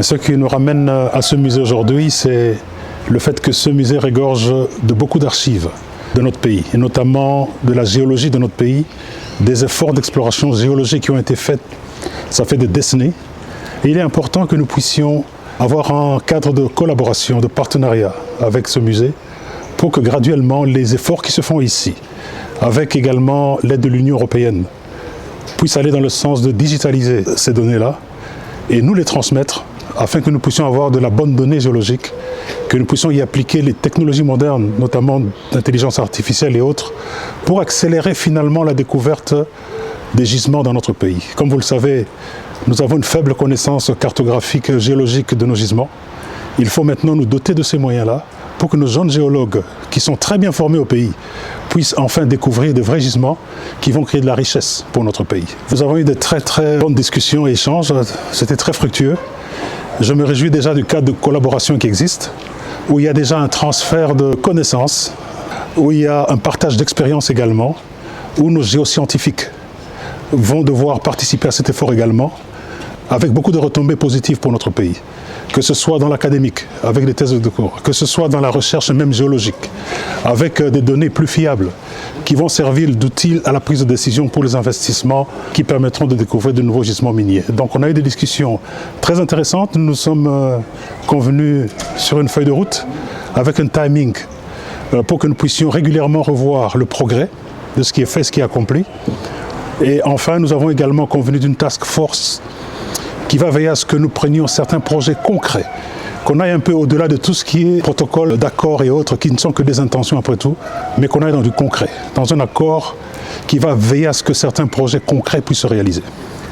Ce qui nous ramène à ce musée aujourd'hui, c'est le fait que ce musée regorge de beaucoup d'archives de notre pays, et notamment de la géologie de notre pays, des efforts d'exploration géologique qui ont été faits, ça fait des décennies. Et il est important que nous puissions avoir un cadre de collaboration, de partenariat avec ce musée, pour que graduellement les efforts qui se font ici, avec également l'aide de l'Union européenne, puissent aller dans le sens de digitaliser ces données-là et nous les transmettre afin que nous puissions avoir de la bonne donnée géologique, que nous puissions y appliquer les technologies modernes, notamment d'intelligence artificielle et autres, pour accélérer finalement la découverte des gisements dans notre pays. Comme vous le savez, nous avons une faible connaissance cartographique et géologique de nos gisements. Il faut maintenant nous doter de ces moyens-là pour que nos jeunes géologues, qui sont très bien formés au pays, puissent enfin découvrir de vrais gisements qui vont créer de la richesse pour notre pays. Nous avons eu de très bonnes discussions et échanges, c'était très fructueux. Je me réjouis déjà du cadre de collaboration qui existe, où il y a déjà un transfert de connaissances, où il y a un partage d'expériences également, où nos géoscientifiques vont devoir participer à cet effort également, avec beaucoup de retombées positives pour notre pays, que ce soit dans l'académique, avec des thèses de cours, que ce soit dans la recherche même géologique, avec des données plus fiables, qui vont servir d'outils à la prise de décision pour les investissements qui permettront de découvrir de nouveaux gisements miniers. Donc on a eu des discussions très intéressantes, nous sommes convenus sur une feuille de route, avec un timing pour que nous puissions régulièrement revoir le progrès de ce qui est fait, ce qui est accompli. Et enfin, nous avons également convenu d'une task force qui va veiller à ce que nous prenions certains projets concrets, qu'on aille un peu au-delà de tout ce qui est protocole d'accord et autres, qui ne sont que des intentions après tout, mais qu'on aille dans du concret, dans un accord qui va veiller à ce que certains projets concrets puissent se réaliser.